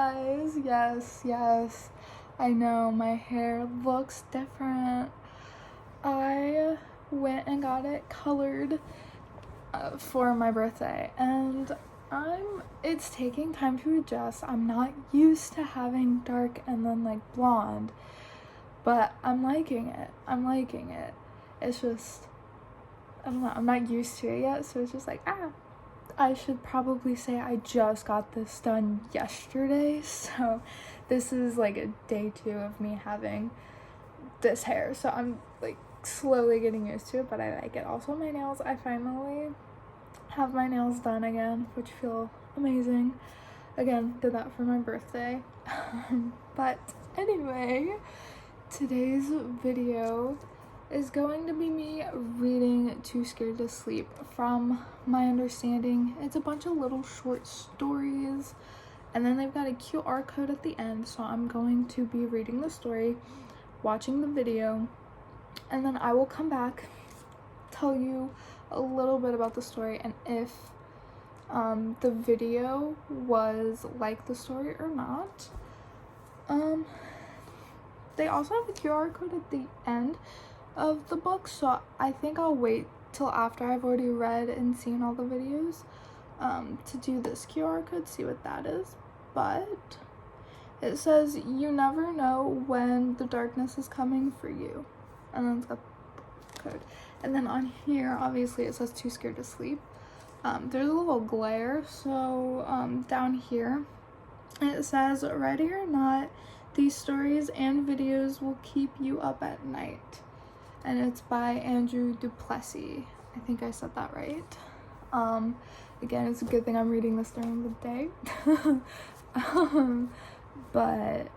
guys. Yes. I know my hair looks different. I went and got it colored for my birthday, and it's taking time to adjust. I'm not used to having dark and then like blonde, but I'm liking it. It's just, I don't know, I'm not used to it yet, so it's just like, I should probably say I just got this done yesterday, so this is like a day 2 of me having this hair, so I'm like slowly getting used to it, but I like it. Also, my nails, I finally have my nails done again, which feel amazing. Again, did that for my birthday. But anyway, today's video is going to be me reading Too Scared to Sleep. From my understanding, it's a bunch of little short stories, and then they've got a QR code at the end, so I'm going to be reading the story, watching the video, and then I will come back, tell you a little bit about the story, and if the video was like the story or not. They also have a QR code at the end of the book, so I think I'll wait till after I've already read and seen all the videos to do this QR code, see what that is. But it says, "You never know when the darkness is coming for you," and then it's got the code. And then on here, obviously it says "Too Scared to Sleep." There's a little glare, so down here it says, "Ready or not, these stories and videos will keep you up at night." And it's by Andrew Duplessie. I think I said that right. Again, it's a good thing I'm reading this during the day. But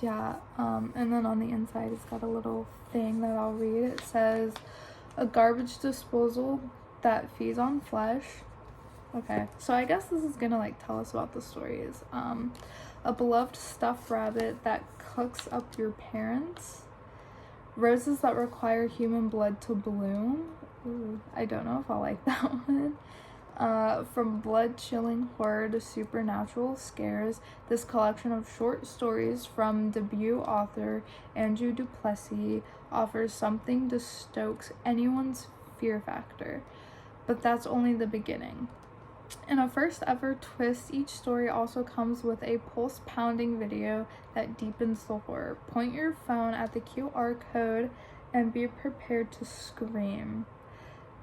yeah, and then on the inside it's got a little thing that I'll read. It says, "A garbage disposal that feeds on flesh." Okay, so I guess this is gonna like tell us about the stories. "A beloved stuffed rabbit that cooks up your parents." "Roses that require human blood to bloom." Ooh, I don't know if I'll like that one. From blood-chilling horror to supernatural scares, this collection of short stories from debut author Andrew Duplessie offers something to stoke anyone's fear factor. But that's only the beginning. In a first ever twist, each story also comes with a pulse-pounding video that deepens the horror. Point your phone at the QR code and be prepared to scream.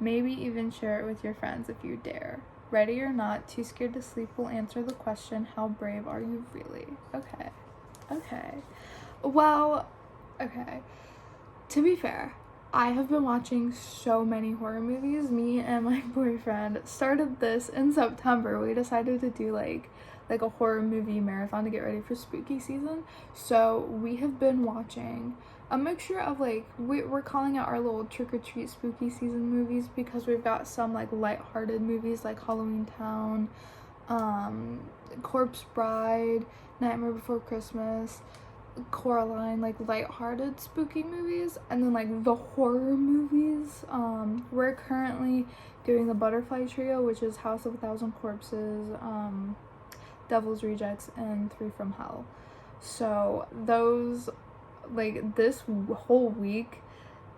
Maybe even share it with your friends if you dare. Ready or not, Too Scared to Sleep will answer the question, how brave are you really? Okay. Well, okay. To be fair, I have been watching so many horror movies. Me and my boyfriend started this in September. We decided to do like a horror movie marathon to get ready for spooky season. So we have been watching a mixture of like, we're calling it our little trick-or-treat spooky season movies, because we've got some like lighthearted movies like Halloween Town, Corpse Bride, Nightmare Before Christmas, Coraline, like lighthearted spooky movies, and then like the horror movies. We're currently doing the Butterfly Trio, which is House of a Thousand Corpses, Devil's Rejects, and Three from Hell. So those, like, this whole week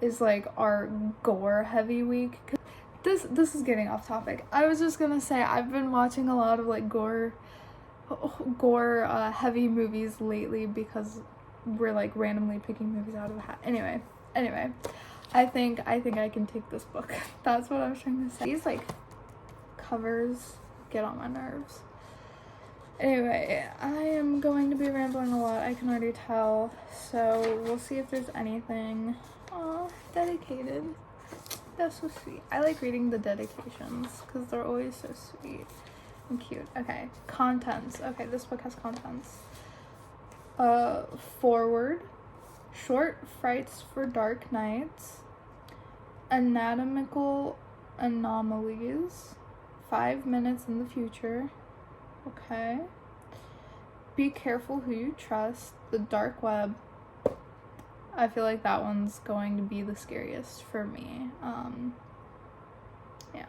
is like our gore heavy week. This is getting off topic. I was just gonna say I've been watching a lot of like gore heavy movies lately, because we're like randomly picking movies out of a hat. Anyway, I think I can take this book. That's what I was trying to say. These like covers get on my nerves. Anyway, I am going to be rambling a lot, I can already tell, so we'll see if there's anything. Aw, dedicated. That's so sweet. I like reading the dedications because they're always so sweet and cute. Okay, contents. Okay, this book has contents. Forward, short frights for dark nights, anatomical anomalies, 5 minutes in the future. Okay. Be careful who you trust, the dark web. I feel like that one's going to be the scariest for me. Yeah.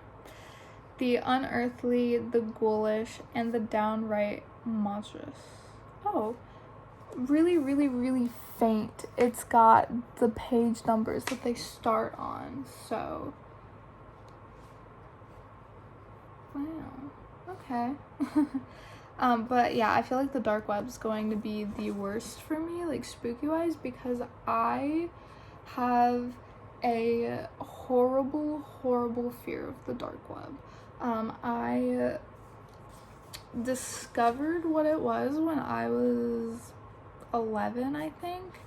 The unearthly, the ghoulish, and the downright monstrous. Oh, really, really, really faint. It's got the page numbers that they start on, so wow, okay. But yeah, I feel like the dark web's going to be the worst for me, like spooky wise, because I have a horrible, horrible fear of the dark web. I discovered what it was when I was 11, I think.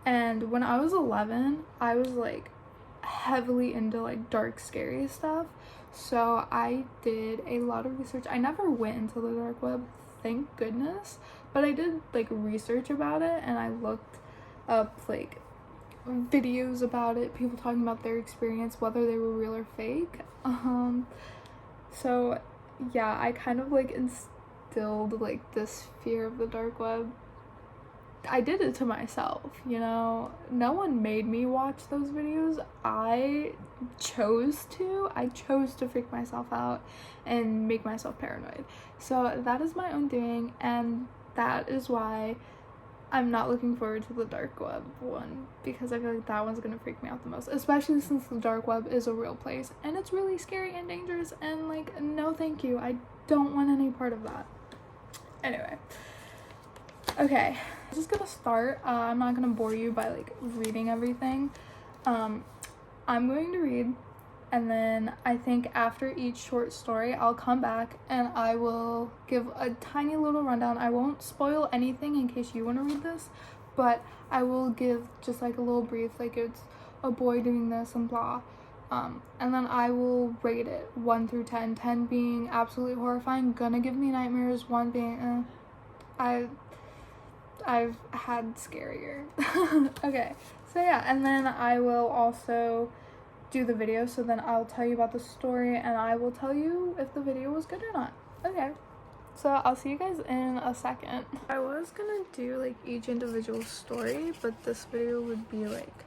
And when I was 11, I was like heavily into like dark, scary stuff. So I did a lot of research. I never went into the dark web, thank goodness, but I did like research about it, and I looked up like videos about it, people talking about their experience, whether they were real or fake. So yeah, I kind of like instilled like this fear of the dark web. I did it to myself, you know? No one made me watch those videos. I chose to freak myself out and make myself paranoid. So that is my own doing, and that is why I'm not looking forward to the dark web one, because I feel like that one's gonna freak me out the most, especially since the dark web is a real place and it's really scary and dangerous, and like, no thank you. I don't want any part of that. Anyway, okay, I'm just gonna start. I'm not gonna bore you by like reading everything. I'm going to read, and then I think after each short story I'll come back and I will give a tiny little rundown. I won't spoil anything in case you want to read this, but I will give just like a little brief, like it's a boy doing this and blah. And then I will rate it 1 through 10, 10 being absolutely horrifying, gonna give me nightmares, 1 being I've had scarier. Okay, so yeah, and then I will also do the video, so then I'll tell you about the story and I will tell you if the video was good or not. Okay, so I'll see you guys in a second. I was gonna do like each individual story, but this video would be like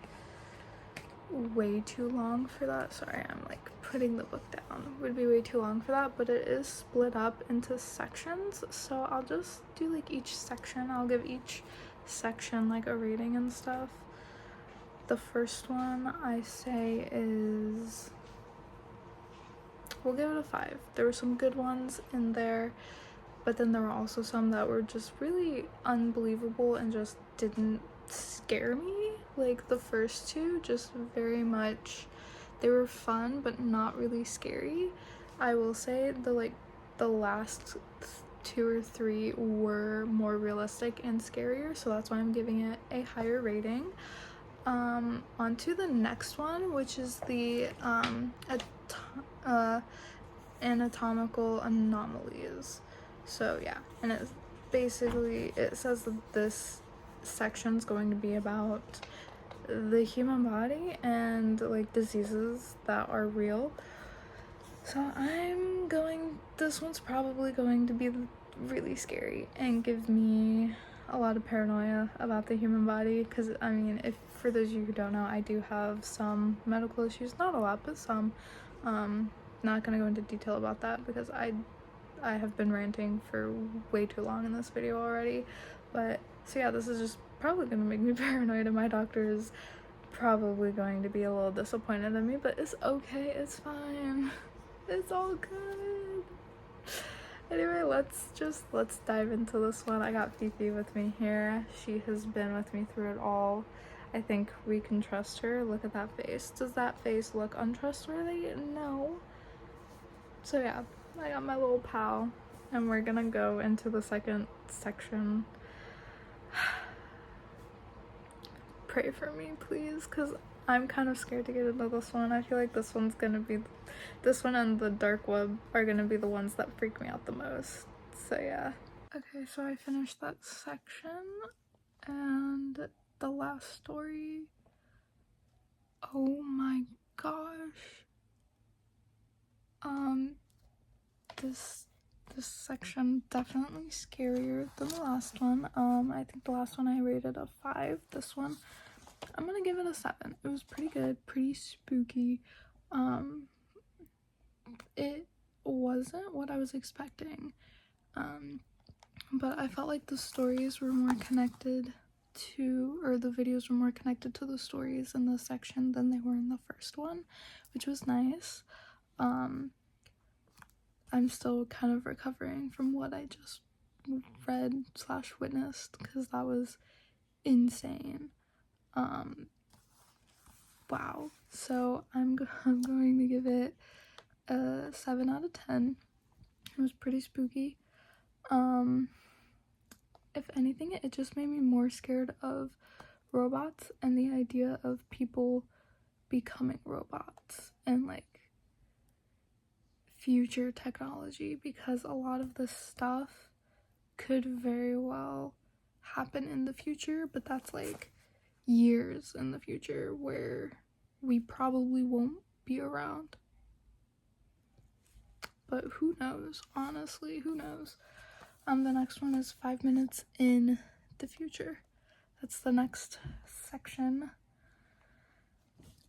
way too long for that. Sorry, I'm like putting the book down. It would be way too long for that, but it is split up into sections, so I'll just do like each section. I'll give each section like a rating and stuff. The first one I say is, we'll give it a 5. There were some good ones in there, but then there were also some that were just really unbelievable and just didn't scare me. Like the first two, just very much, they were fun but not really scary. I will say the last 2 or 3 were more realistic and scarier, so that's why I'm giving it a higher rating. On to the next one, which is the anatomical anomalies. So yeah, and it's basically, it says that this section's going to be about the human body and like diseases that are real. So this one's probably going to be really scary and give me a lot of paranoia about the human body, because I mean, if for those of you who don't know, I do have some medical issues, not a lot but some. Not gonna go into detail about that because I have been ranting for way too long in this video already. But so yeah, this is just probably gonna make me paranoid, and my doctor is probably going to be a little disappointed in me, but it's okay, it's fine, it's all good. Anyway, let's dive into this one. I got Fifi with me here. She has been with me through it all. I think we can trust her. Look at that face. Does that face look untrustworthy? No. So yeah, I got my little pal, and we're gonna go into the second section. Pray for me, please, because I'm kind of scared to get into this one. I feel like this one and the dark web are gonna be the ones that freak me out the most. So yeah. Okay, so I finished that section, and the last story, oh my gosh. This section definitely scarier than the last one. I think the last one I rated a 5. This one I'm gonna give it a 7. It was pretty good, pretty spooky. It wasn't what I was expecting. but I felt like the stories were more connected to, or the videos were more connected to the stories in this section than they were in the first one, which was nice. I'm still kind of recovering from what I just read slash witnessed, because that was insane. Wow. So I'm going to give it a 7 out of 10. It was pretty spooky. If anything, it just made me more scared of robots and the idea of people becoming robots and like future technology, because a lot of this stuff could very well happen in the future, but that's like years in the future where we probably won't be around. But who knows? Honestly, who knows? The next one is 5 minutes in the future. That's the next section.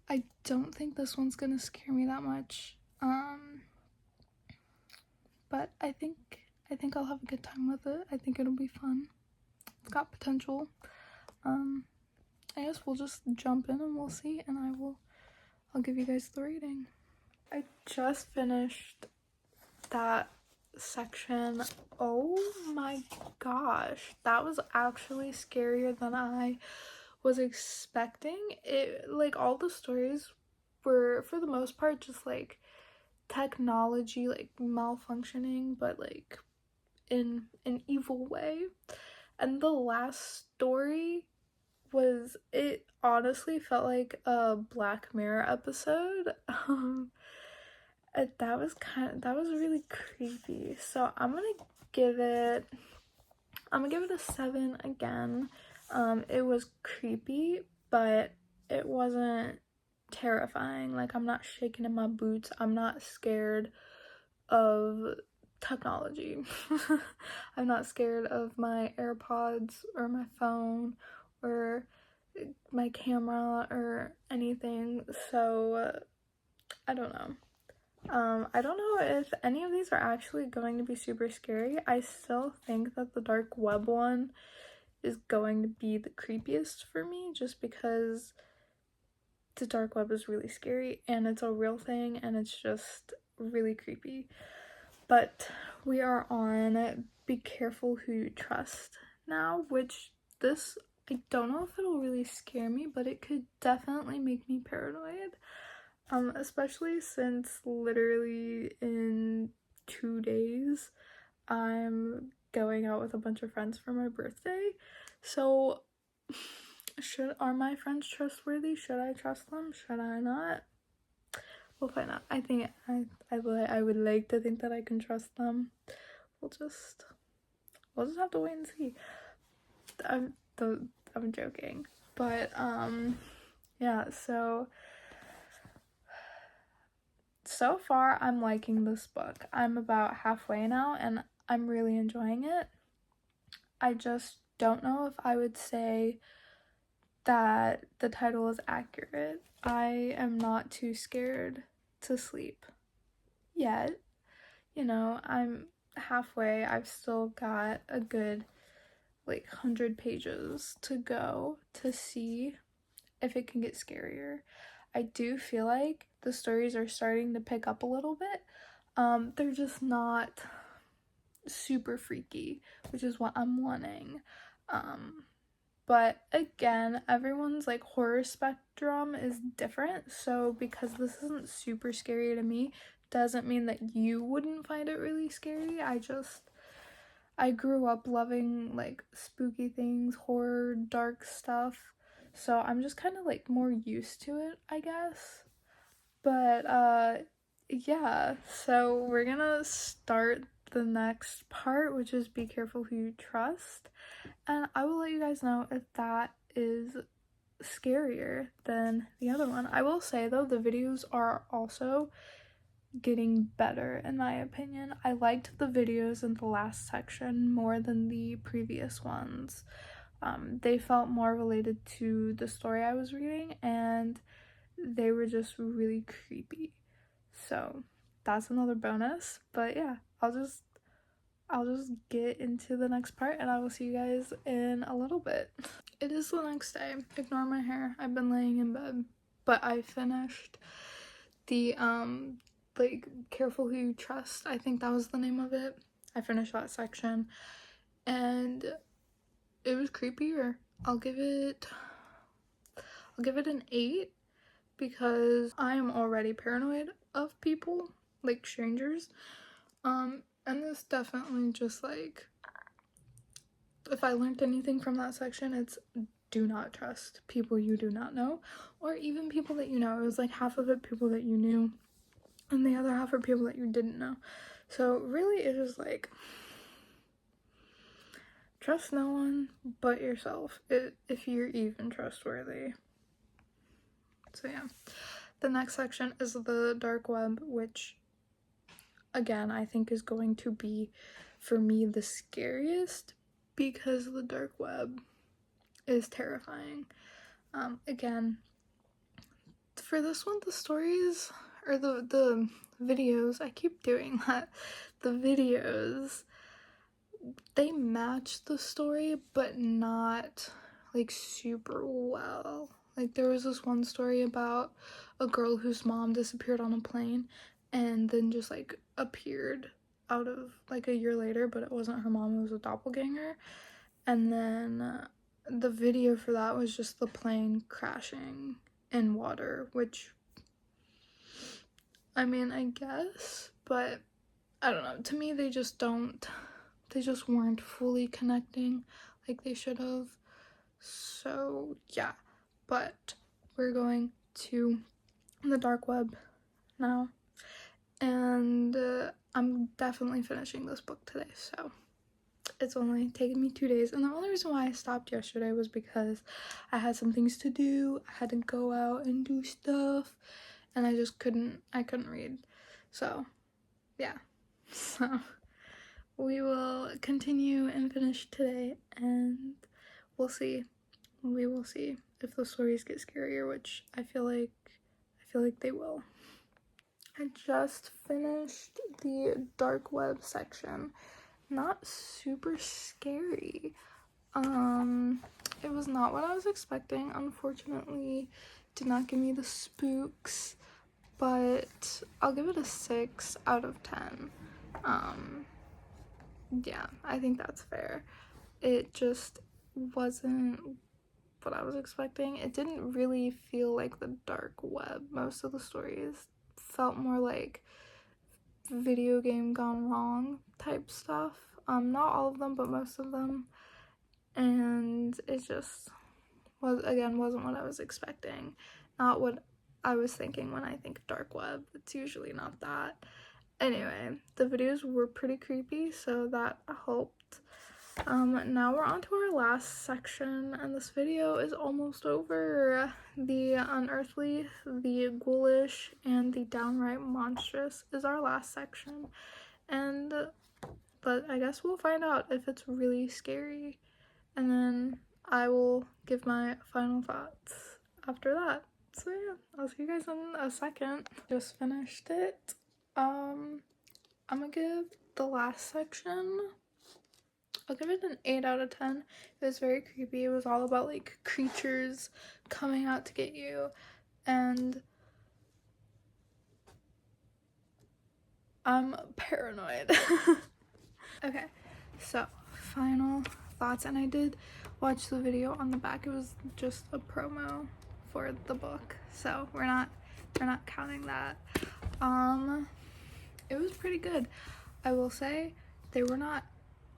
I don't think this one's gonna scare me that much. But I think I'll have a good time with it. I think it'll be fun. It's got potential. I guess we'll just jump in and we'll see, and I'll give you guys the rating. I just finished that section. Oh my gosh, that was actually scarier than I was expecting. It, like, all the stories were for the most part just like technology like malfunctioning, but like in an evil way. And the last story was, it honestly felt like a Black Mirror episode. That was really creepy. So I'm gonna give it a 7 again. It was creepy, but it wasn't terrifying. Like, I'm not shaking in my boots. I'm not scared of technology. I'm not scared of my AirPods or my phone or my camera or anything. So I don't know. I don't know if any of these are actually going to be super scary. I still think that the dark web one is going to be the creepiest for me, just because the dark web is really scary and it's a real thing and it's just really creepy. But we are on Be Careful Who You Trust now, which this, I don't know if it'll really scare me, but it could definitely make me paranoid. Especially since literally in 2 days I'm going out with a bunch of friends for my birthday. So are my friends trustworthy? Should I trust them? Should I not? We'll find out. I think I would like to think that I can trust them. We'll just have to wait and see. I'm joking. But yeah, so far I'm liking this book. I'm about halfway now and I'm really enjoying it. I just don't know if I would say that the title is accurate. I am not too scared to sleep yet. You know, I'm halfway. I've still got a good like 100 pages to go to see if it can get scarier. I do feel like the stories are starting to pick up a little bit. They're just not super freaky, which is what I'm wanting. But again, everyone's like horror spectrum is different, so because this isn't super scary to me doesn't mean that you wouldn't find it really scary. I grew up loving like spooky things, horror, dark stuff, so I'm just kind of like more used to it, I guess. But yeah, so we're gonna start the next part, which is Be Careful Who You Trust, and I will let you guys know if that is scarier than the other one. I will say though, the videos are also getting better in my opinion. I liked the videos in the last section more than the previous ones. They felt more related to the story I was reading and they were just really creepy. So that's another bonus. But yeah, I'll just I'll just get into the next part and I will see you guys in a little bit. It is the next day. Ignore my hair. I've been laying in bed, but I finished the like Careful Who You Trust. I think that was the name of it. I finished that section and it was creepier. I'll give it an 8 because I am already paranoid of people, like strangers. And this definitely just like, if I learned anything from that section, it's do not trust people you do not know, or even people that you know. It was like half of it people that you knew and the other half are people that you didn't know. So really it is like, trust no one but yourself if you're even trustworthy. So yeah, the next section is the dark web, which again I think is going to be for me the scariest because the dark web is terrifying. Again, for this one, the stories or the videos, I keep doing that, the videos, they match the story but not like super well. Like there was this one story about a girl whose mom disappeared on a plane and then just like appeared out of like a year later, but it wasn't her mom, it was a doppelganger. And then the video for that was just the plane crashing in water, which I mean, I guess, but I don't know, to me they just weren't fully connecting like they should have. So yeah, but we're going to the dark web now, and I'm definitely finishing this book today, so it's only taken me 2 days. And the only reason why I stopped yesterday was because I had some things to do. I had to go out and do stuff and I couldn't read. So yeah, so we will continue and finish today and we will see if the stories get scarier, which I feel like they will. I just finished the dark web section. Not super scary. It was not what I was expecting. Unfortunately, did not give me the spooks, but I'll give it a 6 out of 10. Yeah, I think that's fair. It just wasn't what I was expecting. It didn't really feel like the dark web. Most of the stories felt more like video game gone wrong type stuff. Not all of them, but most of them. And it just wasn't what I was expecting. Not what I was thinking when I think dark web. It's usually not that. Anyway, the videos were pretty creepy, so that helped. Now we're on to our last section, and this video is almost over. The unearthly, the ghoulish, and the downright monstrous is our last section. But I guess we'll find out if it's really scary, and then I will give my final thoughts after that. So yeah, I'll see you guys in a second. Just finished it. I'm gonna give the last section, I'll give it an 8 out of 10. It was very creepy. It was all about like creatures coming out to get you, and I'm paranoid. Okay, so final thoughts, and I did watch the video on the back. It was just a promo for the book, so we're not counting that. It was pretty good. I will say they were not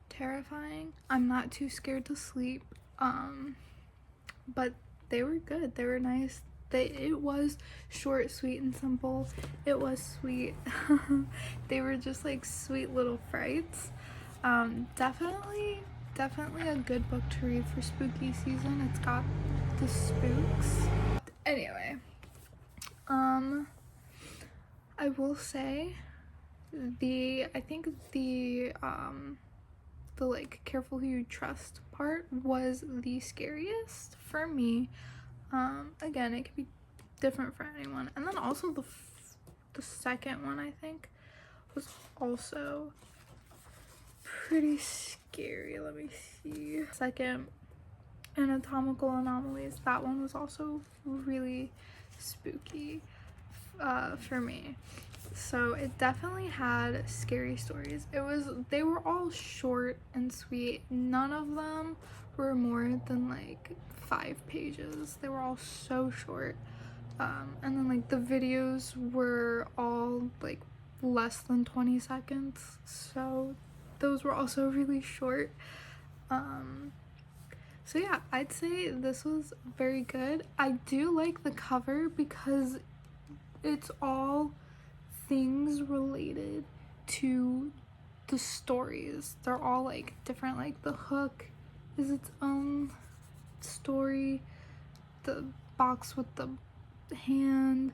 terrifying. I'm not too scared to sleep, but they were good. They were nice. It was short, sweet, and simple. It was sweet. They were just like sweet little frights. Definitely a good book to read for spooky season. It's got the spooks. Anyway, I will say I think the like Careful Who You Trust part was the scariest for me. Again, it could be different for anyone. And then also the second one, I think, was also pretty scary. Let me see. Second, Anatomical Anomalies. That one was also really spooky for me. So it definitely had scary stories. They were all short and sweet. None of them were more than like 5 pages. They were all so short. And then like the videos were all like less than 20 seconds. So those were also really short. So yeah, I'd say this was very good. I do like the cover because it's all things related to the stories. They're all like different. Like the hook is its own story, the box with the hand,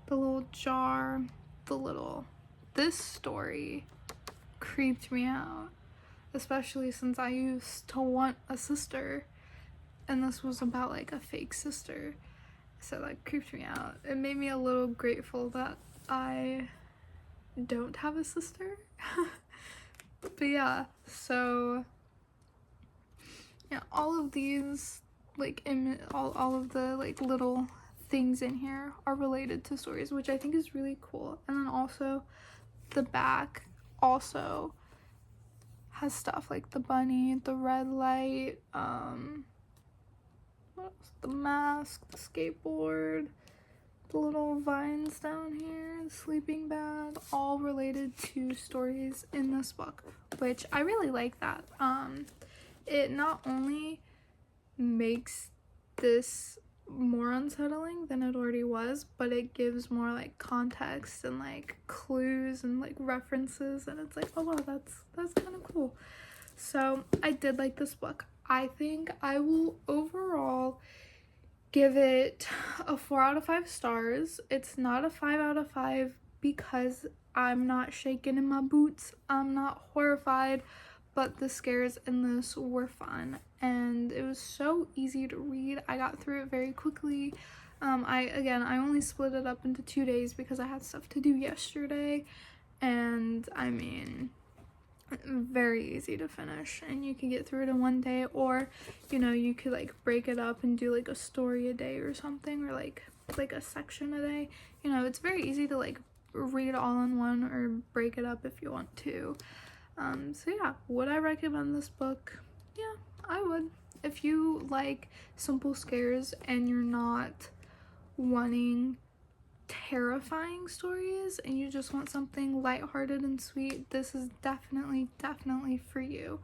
the little jar, this story creeped me out, especially since I used to want a sister, and this was about like a fake sister, so that creeped me out. It made me a little grateful that I don't have a sister. But yeah, so yeah, all of these like all of the like little things in here are related to stories, which I think is really cool. And then also the back also has stuff like the bunny, the red light, what else? The mask, the skateboard, the little vines down here, the sleeping bag, all related to stories in this book, which I really like that. It not only makes this more unsettling than it already was, but it gives more like context and like clues and like references, and it's like, oh wow, that's kind of cool. So I did like this book. I think I will overall give it a 4 out of 5 stars. It's not a 5 out of 5 because I'm not shaking in my boots. I'm not horrified, but the scares in this were fun and it was so easy to read. I got through it very quickly. I only split it up into 2 days because I had stuff to do yesterday, and I mean, very easy to finish, and you can get through it in 1 day, or you know, you could like break it up and do like a story a day or something, or like a section a day. You know, it's very easy to like read it all in one or break it up if you want to. So yeah, would I recommend this book? Yeah, I would. If you like simple scares and you're not wanting terrifying stories and you just want something lighthearted and sweet, this is definitely for you.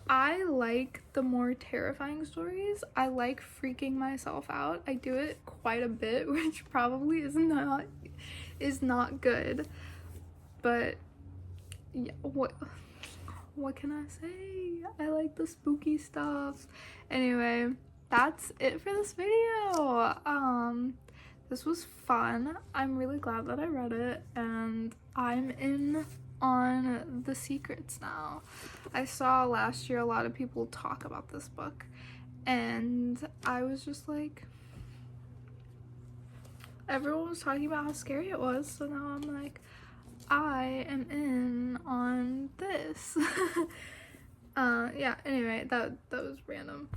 I like the more terrifying stories. I like freaking myself out. I do it quite a bit, which probably is not good, but yeah, what can I say? I like the spooky stuff. Anyway, that's it for this video. This was fun. I'm really glad that I read it, and I'm in on The Secrets now. I saw last year a lot of people talk about this book, and I was just like, everyone was talking about how scary it was, so now I'm like, I am in on this. Yeah, anyway, that was random.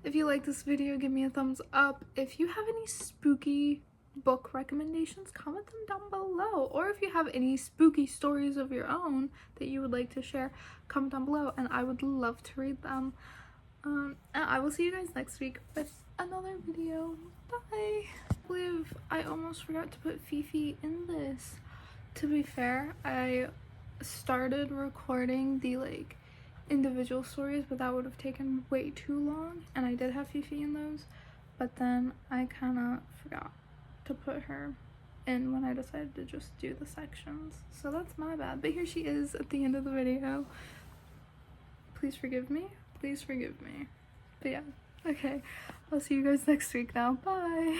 If you like this video, give me a thumbs up. If you have any spooky book recommendations, comment them down below. Or if you have any spooky stories of your own that you would like to share, comment down below and I would love to read them. And I will see you guys next week with another video. Bye! I believe I almost forgot to put Fifi in this. To be fair, I started recording the like individual stories, but that would have taken way too long, and I did have Fifi in those, but then I kind of forgot to put her in when I decided to just do the sections, so that's my bad. But here she is at the end of the video. Please forgive me. But yeah, okay, I'll see you guys next week now. Bye.